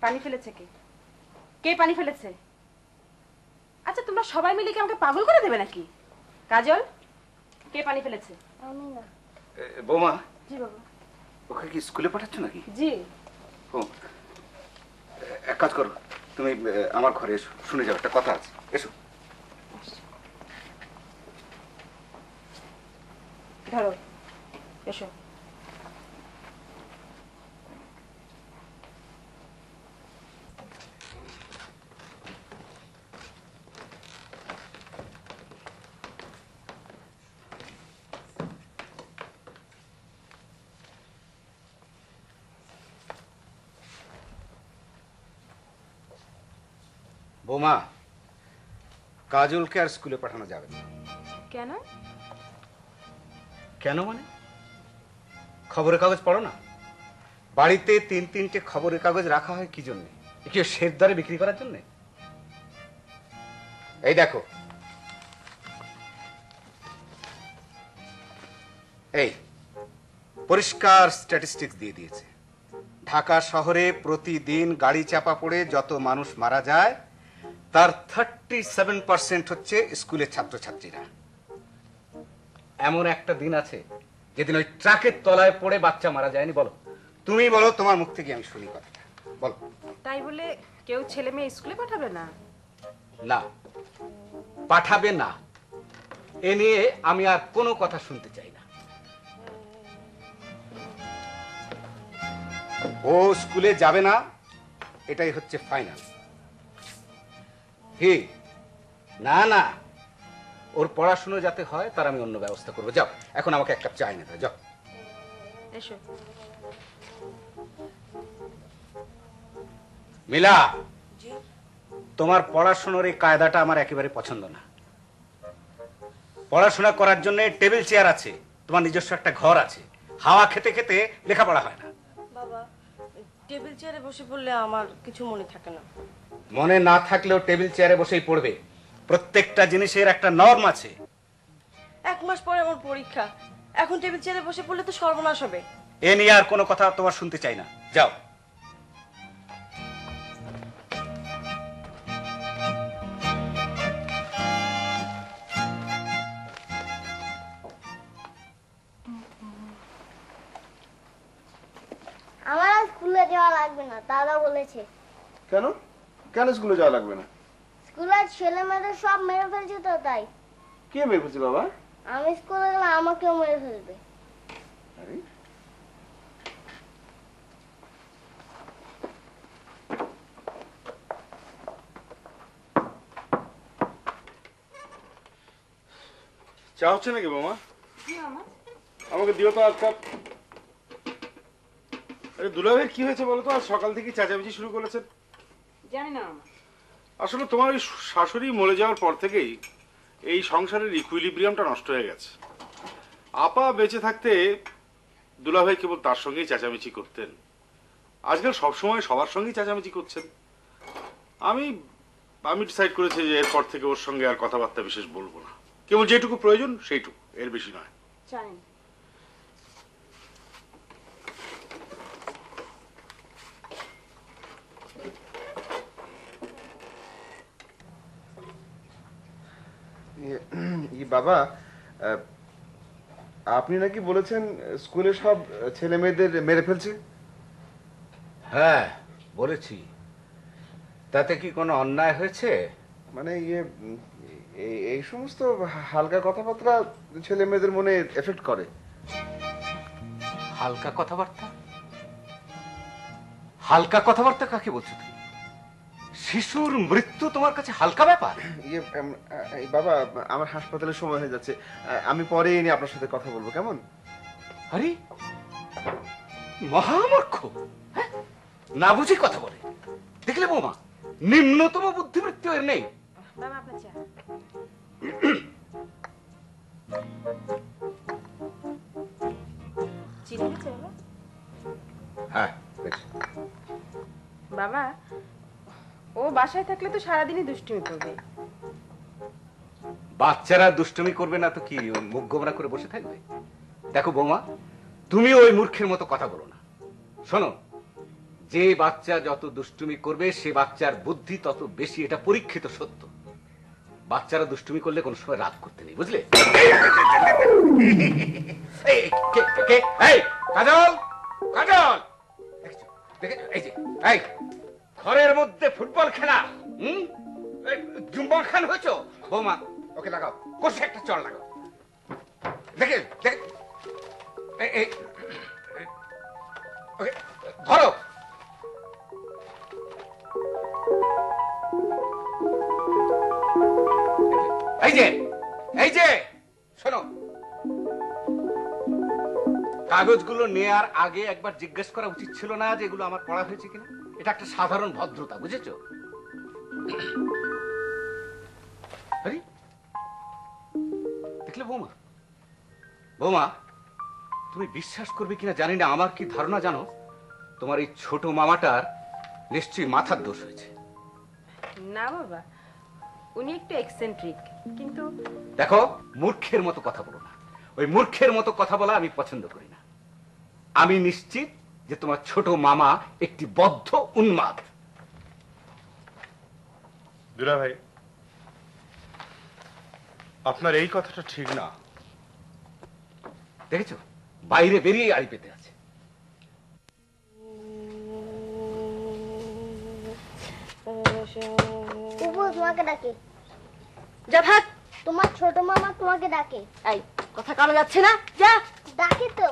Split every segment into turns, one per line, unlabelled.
পানি ফেলেছে কে? কে পানি ফেলেছে? আচ্ছা তোমরা সবাই মিলে কি আমাকে পাগল করে দেবে নাকি? কাজল, কে পানি ফেলেছে?
আমি না।
বৌমা।
জি বাবা।
ওকে কি স্কুলে পাঠাচ্ছ নাকি?
জি।
ও, এক কাজ করো, তুমি আমার ঘরে এসো, শুনে যাও, একটা কথা আছে, এসো।
ধরো, এসো।
বৌমা, কাজলকে আর স্কুলে পাঠানো যাবে না।
কেন?
কেন মানে? খবরের কাগজ পড়ো না? বাড়িতে 3-3টে খবরের কাগজ রাখা হয় কি জন্য? কেউ শের দরে বিক্রি করার জন্য? এই দেখো, এই পরিষ্কার স্ট্যাটিস্টিক্স দিয়ে দিয়েছে। ঢাকা শহরে প্রতিদিন গাড়ি চাপা পড়ে যত মানুষ মারা যায় তার 37% হচ্ছে স্কুলের ছাত্রছাত্রীরা। এমন একটা দিন আছে যেদিন ওই ট্রাকের তলায় পড়ে বাচ্চা মারা যায়নি? বলো, তুমি বলো, তোমার মুখ থেকে আমি শুনি কথাটা, বলো।
তাই বলে কেউ ছেলে মেয়ে স্কুলে পাঠাবে না?
না, পাঠাবে না, এ নিয়ে আমি আর কোনো কথা শুনতে চাই না। ও স্কুলে যাবে না, এটাই হচ্ছে ফাইনাল। হি, না না, ওর পড়াশুনো যাতে হয় তার আমি অন্য ব্যবস্থা করবো। যাও, এখন আমাকে এক কাপ চা এনে দাও, যাও।
এসো।
মিলা, তোমার পড়াশোনার এই কায়দাটা আমার একেবারে পছন্দ না। পড়াশোনা করার জন্য টেবিল চেয়ার আছে, তোমার নিজস্ব একটা ঘর আছে, হাওয়া খেতে খেতে লেখাপড়া হয় না।
বাবা, টেবিল চেয়ারে বসে পড়লে আমার কিছু মনে থাকে না।
মনে না থাকলেও টেবিল চেয়ারে বসেই পড়বে। প্রত্যেকটা জিনিসের একটা নর্ম আছে।
1 মাস পরে আমার পরীক্ষা, এখন টেবিল চেয়ারে বসে পড়লে তো সর্বনাশ হবে।
এ নিয়ে আর কোনো কথা তোমার শুনতে চাই না, যাও।
আমার আর স্কুলে যাওয়া লাগবে না, দাদা বলেছে।
কেন? কেন স্কুলে যাওয়া লাগবে না?
স্কুলের ছেলে মেয়েদের সব মেরে ফেলছে তো, তাই।
কে মেরে ফেলছে বাবা?
আমি স্কুলে গেলে আমাকেও মেরে ফেলবে।
আরে, চা হচ্ছে নাকি বাবা? আমাকে দিও তো আর কাপ। আরে দুলাভাইয়ের কি হয়েছে বলো তো? আজ সকাল থেকে চেঁচামেচি শুরু করেছেন।
জানি না মামা।
আসলে তোমার ওই শাশুড়ি মরে যাওয়ার পর থেকেই এই সংসারের ইকুইলিব্রিয়ামটা নষ্ট হয়ে গেছে। আপা বেঁচে থাকতে দুলাভাই কেবল তার সঙ্গেই চেঁচামেচি করতেন, আজকাল সবসময় সবার সঙ্গেই চেঁচামেচি করছেন। আমি ডিসাইড করেছি যে এরপর থেকে ওর সঙ্গে আর কথাবার্তা বিশেষ বলবো না, কেবল যেটুকু প্রয়োজন সেইটুকু, এর বেশি নয়।
জানি।
বাবা, আপনি নাকি বলেছেন স্কুলে সব ছেলে মেয়েদের মেরে ফেলছে?
হ্যাঁ বলেছি, তাতে কি কোনো অন্যায় হয়েছে?
মানে এই সমস্ত হালকা কথাবার্তা ছেলে মেয়েদের মনে এফেক্ট করে।
হালকা কথাবার্তা? হালকা কথাবার্তা কাকে বলছো তুমি? শিশুর মৃত্যু তোমার কাছে হালকা ব্যাপার?
বাবা, আমার হাসপাতালের সময় হয়ে যাচ্ছে, আমি পরে এনে আপনার সাথে কথা বলবো, কেমন?
আরে মহামূর্খ, না বুঝি কথা বলে। দেখলে বৌমা, নিম্নতম বুদ্ধিবৃত্তি এর নেই।
বাবা আপনার চা। চিনি হয়েছে বাবা?
হ্যাঁ
বাবা, ও বাসায় থাকলে তো সারাদিনই দুষ্টুমি করবে।
বাচ্চারা দুষ্টুমি করবে না তো কি মুখ গোমরা করে বসে থাকবে? দেখো বৌমা, তুমি ওই মূর্খের মতো কথা বলো না। শোনো, যে বাচ্চা যত দুষ্টুমি করবে সে বাচ্চার বুদ্ধি তত বেশি, এটা পরীক্ষিত সত্য। বাচ্চারা দুষ্টুমি করলে কোনো সময় রাগ করতে নেই, বুঝলে? কাজল, কাজল, এই যে এই ঘরের মধ্যে ফুটবল খেলা, জুম্বা খান হয়েছ। বৌমা ওকে লাগাও, কষে একটা চল লাগাও। দেখে দেখে ওকে ধরো। এই যে শোনো, কাগজগুলো নেয়ার আগে একবার জিজ্ঞেস করা উচিত ছিল না যে এগুলো আমার পড়া হয়েছে কিনা? এটা একটা সাধারণ ভদ্রতা, বুঝেছো? দেখলে বৌমা, বৌমা তুমি বিশ্বাস করবে কিনা জানি না, আমার কি ধারণা জানো, তোমার এই ছোট মামাটার নিশ্চয়ই মাথার দোষ হয়েছে।
না বাবা, উনি একটু এক্সেন্ট্রিক, কিন্তু
দেখো মূর্খের মতো কথা বলো না। ওই মূর্খের মতো কথা বলা আমি পছন্দ করি না। আমি নিশ্চিত যে তোমার ছোট মামা একটি বদ্ধ উন্মাদ।
দুলা ভাই, আপনার এই কথাটা ঠিক না।
দেখেছো বাইরে বেরিয়ে আড়ি পেতে আছে।
উপু তোমাকে ডাকে।
যা ভাগ।
তোমার ছোট মামা তোমাকে ডাকে।
এই কথা কানে যাচ্ছে না? যা।
ডাকে তো।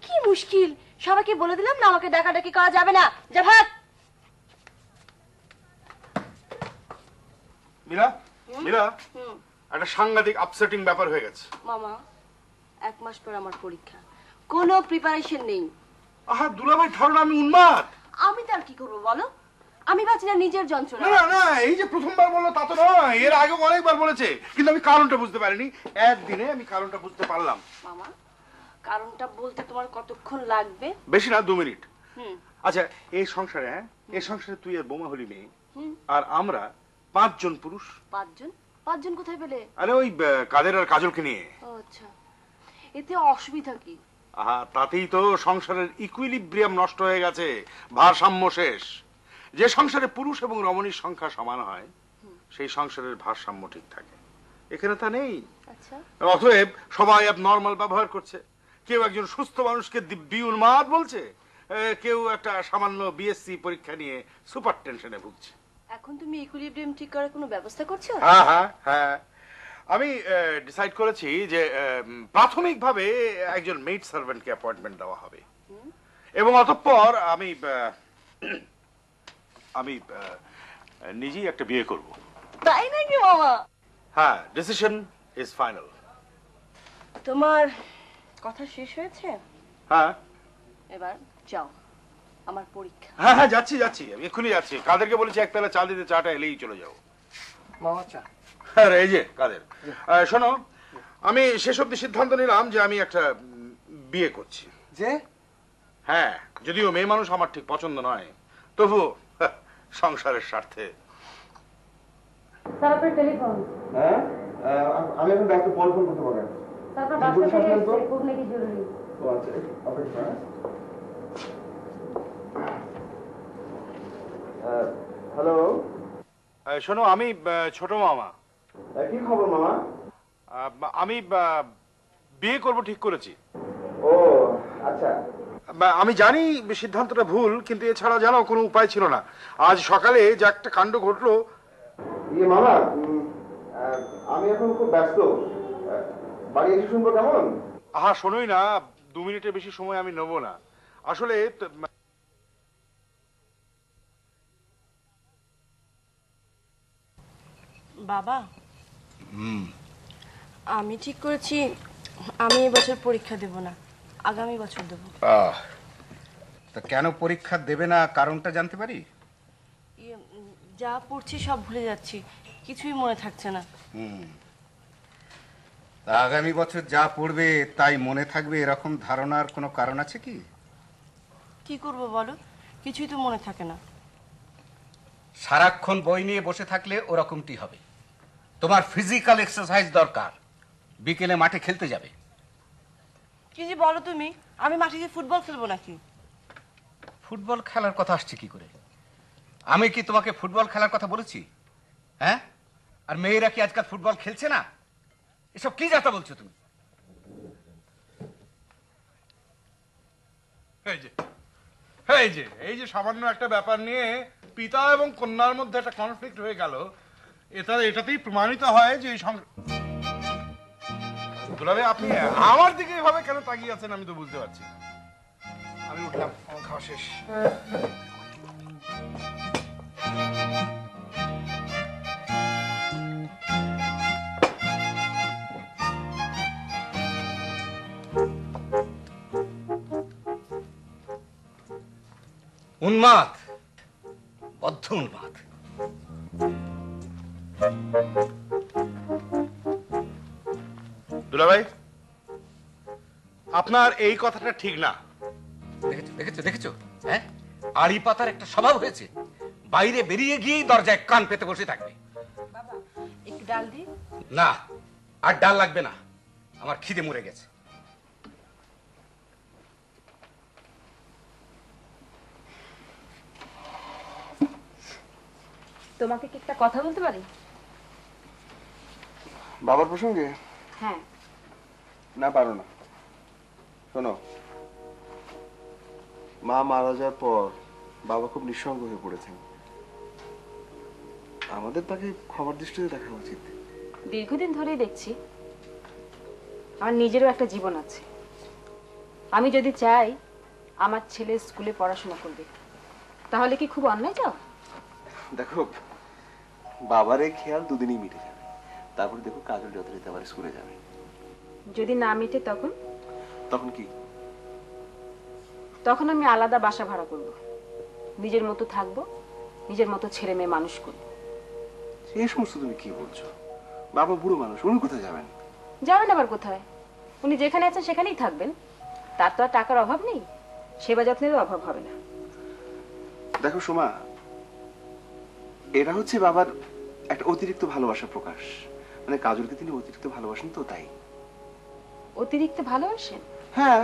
কি মুশকিল, সবাইকে বলে দিলাম না আমাকে ডাকাডাকি করা যাবে না। যা ভাগ।
মীরা, মীরা, একটা সাংঘাতিক আপসেটিং ব্যাপার হয়ে গেছে।
মামা, 1 মাস পর আমার পরীক্ষা, কোনো প্রিপারেশন নেই।
আহা দুলাভাই, ধারণা আমি উন্মাদ।
আমি তার কি করবো বলো? আমি বাঁচি না নিজের যন্ত্রণা।
না না, এই যে প্রথমবার বললো তা তো নয়, এর আগে অনেকবার বলেছে, কিন্তু আমি কারণটা বুঝতে পারিনি। একদিনে আমি কারণটা বুঝতে পারলাম।
মামা, কারণটা বলতে তোমার কতক্ষণ লাগবে?
বেশি না, 2 মিনিট।
হুম।
আচ্ছা, এই সংসারে, এই সংসারে তুই আর বোমা হলি মেয়ে, আর আমরা 5 জন পুরুষ।
5 জন? 5 জন কোথায় পেলে?
আরে ওই কাদের আর কাজলকে নিয়ে।
ও আচ্ছা, এতে অসুবিধা কি?
আহা, তাতেই তো সংসারের ইকুইলিব্রিয়াম নষ্ট হয়ে গেছে, ভারসাম্য শেষ। যে সংসারে পুরুষ এবং রমণীর সংখ্যা সমান হয় সেই সংসারের ভারসাম্য ঠিক থাকে। এখানে তা নেই।
আচ্ছা,
অতএব সবাই নরমাল ব্যবহার করছে। কেউ একজন সুস্থ মানুষকে দিব্যি উন্মাদ বলছে, কেউ একটা সামান্য বিএসসি পরীক্ষা নিয়ে সুপার টেনশনে ভুগছে।
এখন তুমি ইকুইলিব্রিয়াম ঠিক করার কোনো ব্যবস্থা করছো?
হ্যাঁ হ্যাঁ হ্যাঁ, আমি ডিসাইড করেছি যে প্রাথমিকভাবে একজন মেইড সার্ভেন্টকে অ্যাপয়েন্টমেন্ট দেওয়া হবে, এবং অতঃপর আমি নিজেই একটা বিয়ে করব।
তাই নাকি মামা?
হ্যাঁ, ডিসিশন ইজ ফাইনাল।
তোমার কথা শেষ হয়েছে?
হ্যাঁ
এবার যাও, আমার পরীক্ষা।
হ্যাঁ হ্যাঁ, যাচ্ছি যাচ্ছি, আমি এক্ষুনি যাচ্ছি। কাদেরকে বলেছি এক পেলা চা দিতে, চাটা এলেই চলে যাও।
মামা চা।
হ্যাঁ এই যে কাদের, শোনো, আমি শেষ অব্দি সিদ্ধান্ত নিলাম যে আমি একটা বিয়ে করছি।
যে
হ্যাঁ, যদিও মেয়ে মানুষ আমার ঠিক পছন্দ নয়, তবু সংসারের স্বার্থে।
তারপর টেলিফোন,
হ্যাঁ, আমি এখন ব্যাক টু ফোন করতে পারেন।
তারপর বাসা থেকে এসে খুব নাকি জরুরি।
ও আচ্ছা, অপেক্ষা। হ্যালো,
শোনো, আমি ছোট মামা।
কি খবর মামা?
আমি বিয়ে করব ঠিক করেছি।
ও আচ্ছা,
আমি জানি সিদ্ধান্তটা ভুল, কিন্তু এছাড়া জানো কোনো উপায় ছিল না। আজ সকালে যে একটা কাণ্ড ঘটলো।
ইয়ে মামা, আমি এখন খুব ব্যস্ত, বাড়ি এসে শুনবো কেমন?
আহা শোনোই না, 2 মিনিটের বেশি সময় আমি নেবো না। আসলে
বাবা, আমি ঠিক করেছি আমি এবছর পরীক্ষা দেব না, আগামী বছর দেব।
তা কেন পরীক্ষা দেবে না, কারণটা জানতে পারি?
যা পড়ছি সব ভুলে যাচ্ছি, কিছুই মনে থাকছে না।
তা আগামী বছর যা পড়বে তাই মনে থাকবে এরকম ধারণার কোনো কারণ আছে কি?
কি করব বলো, কিছুই তো মনে থাকে না।
সারাক্ষণ বই নিয়ে বসে থাকলে ওরকমটি হবে। তোমার ফিজিক্যাল এক্সারসাইজ দরকার। বিকেলে মাঠে খেলতে যাবে।
কি যে বলো তুমি, আমি মাঠে গিয়ে ফুটবল খেলবো নাকি?
ফুটবল খেলার কথা আসছে কি করে? আমি কি তোমাকে ফুটবল খেলার কথা বলেছি? হ্যাঁ, আর মেয়েরা কি আজকাল ফুটবল খেলছে না? এসব কি যাতা বলছো তুমি?
এই যে সামান্য একটা ব্যাপার নিয়ে পিতা এবং কন্যার মধ্যে একটা কনফ্লিক্ট হয়ে গেল, এটাতেই প্রমাণিত হয় যে এই দুলাভাই আপনি আমার দিকে এভাবে কেন তাকিয়ে আছেন আমি তো বুঝতে পারছি না। আমি উঠলাম, আমার খাওয়া শেষ।
উন্মাদ, বদ্ধ উন্মাদ।
দুলাভাই, আপনার এই কথাটা ঠিক না।
দেখেছো দেখেছো দেখেছো, হ্যাঁ, আড়ি পাতার একটা স্বভাব হয়েছে। বাইরে বেরিয়ে গিয়ে দরজায় কান পেতে বসে থাকবে।
বাবা একটু ডাল দি।
না, আর ডাল লাগবে না, আমার খিদে মরে গেছে।
তোমাকে কি একটা কথা বলতে পারি?
বাবার প্রসঙ্গে?
হ্যাঁ।
না, পারো না। শোনো, মা মারা যাওয়ার পর বাবা খুব নিঃসঙ্গ হয়ে পড়েছেন। আমাদের তাকে ক্ষমার দৃষ্টিতে দেখা উচিত।
দীর্ঘদিন ধরেই দেখছি আমার নিজেরও একটা জীবন আছে। আমি যদি চাই আমার ছেলে স্কুলে পড়াশোনা করবে, তাহলে কি খুব অন্যায় যাও?
দেখো, বাবার এই খেয়াল দুদিনই মিটে যাবে। তারপর দেখো কাজল যথারীতি আবার স্কুলে যাবে।
যদি না মিটে তখন?
তখন কি?
তখন আমি আলাদা বাসা ভাড়া করব, নিজের মতো থাকবো, নিজের মতো ছেলে মেয়ে মানুষ করব।
এই সমস্ত তুমি কি বলছো? বাবা বুড়ো মানুষ, উনি কোথায় যাবেন?
যাবেন আবার কোথায়? উনি যেখানে আছেন সেখানেই থাকবেন। তার তো আর টাকার অভাব নেই, সেবা যত্নেরও অভাব হবে না।
দেখো সোমা, এটা হচ্ছে বাবার একটা অতিরিক্ত ভালোবাসা প্রকাশ। মানে কাজলকে তিনি অতিরিক্ত ভালোবাসেন, তো তাই।
অতিরিক্ত ভালোবাসেন?
হ্যাঁ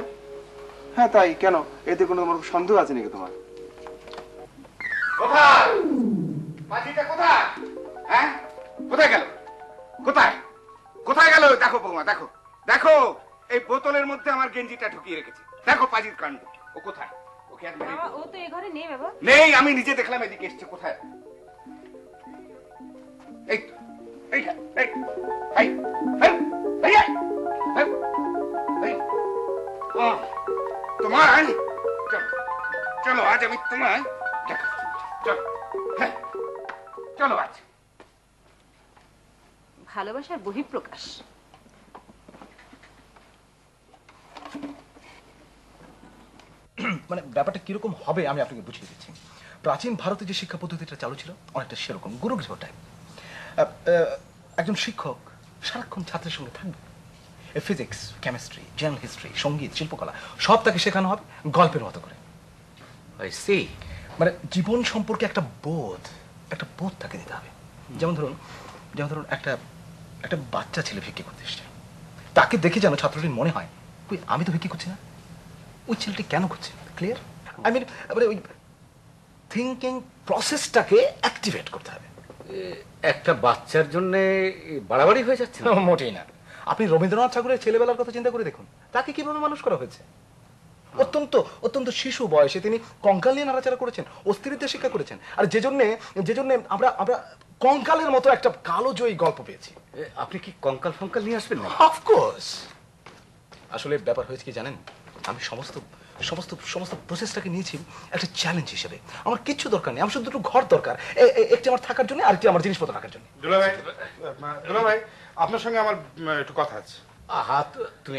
হ্যাঁ, তাই কেন? এতে কোনো তোমার সন্দেহ আছে নাকি তোমার?
কোথায় পাজিটা? কোথায়? হ্যাঁ, কোথায় গেল? কোথায় কোথায় গেল? দেখো বৌমা, দেখো দেখো, এই বোতলের মধ্যে আমার গেঞ্জিটা ঢুকিয়ে রেখেছে। দেখো পাজির কাণ্ড। ও কোথায়? ওকে আর মেরে
বাবা, ও তো এ ঘরে নেই। বাবা
নেই, আমি নিজে দেখলাম এদিকে এসছে। কোথায়? এই তো, এইখানে। এই এই এই এই এই, এই। তোমায় চলো চলো, আজ আমি তোমায় দেখাচ্ছি। চলো, হ্যাঁ চলো আজ।
ভালোবাসার বহিঃপ্রকাশ।
মানে ব্যাপারটা কিরকম হবে আমি আপনাকে বুঝিয়ে দিচ্ছি। প্রাচীন ভারতে যে শিক্ষা পদ্ধতিটা চালু ছিল অনেকটা সেরকম, গুরুগৃহ টাইপ। একজন শিক্ষক সারাক্ষণ ছাত্রের সঙ্গে থাকবে। ফিজিক্স, কেমিস্ট্রি, জেনারেল হিস্ট্রি, সঙ্গীত, শিল্পকলা সব তাকে শেখানো হবে গল্পের মতো করে। মানে জীবন সম্পর্কে একটা বোধ তাকে দিতে হবে। যেমন ধরুন একটা বাচ্চা ছেলে ভিক্ষে করতে এসছে, তাকে দেখে যেন ছাত্রটির মনে হয় ওই আমি তো ভিক্ষে করছি না, ওই ছেলেটি কেন করছে। ক্লিয়ার? আই মিন মানে ওই থিঙ্কিং প্রসেসটাকে অ্যাক্টিভেট করতে হবে।
একটা বাচ্চার জন্য বাড়াবাড়ি হয়ে যাচ্ছে না?
মোটেই না। আপনি রবীন্দ্রনাথ ঠাকুরের ছেলেবেলার কথা চিন্তা করে দেখুন, তাকে কিভাবে মানুষ করা হয়েছে। অত্যন্ত শিশু বয়সে তিনি কঙ্কাল নিয়ে নাড়াচাড়া করেছেন, অস্থিরতা শিক্ষা করেছেন। আর যে জন্য আমরা কঙ্কালের মতো একটা কালোজয়ী গল্প পেয়েছি।
আপনি কি কঙ্কাল ফঙ্কাল নিয়ে আসবেন না?
অফকোর্স। আসলে ব্যাপার হয়েছে কি জানেন, আমি সমস্ত প্রসেসটাকে নিয়েছি একটা চ্যালেঞ্জ হিসেবে। আমার কিচ্ছু দরকার নেই, আমার শুধু দুটো ঘর দরকার, একটি আমার থাকার জন্য, আরেকটি আমার জিনিসপত্র রাখার জন্য।
দুলাভাই, আপনার সঙ্গে আমার একটু কথা আছে।
আহা, তুমি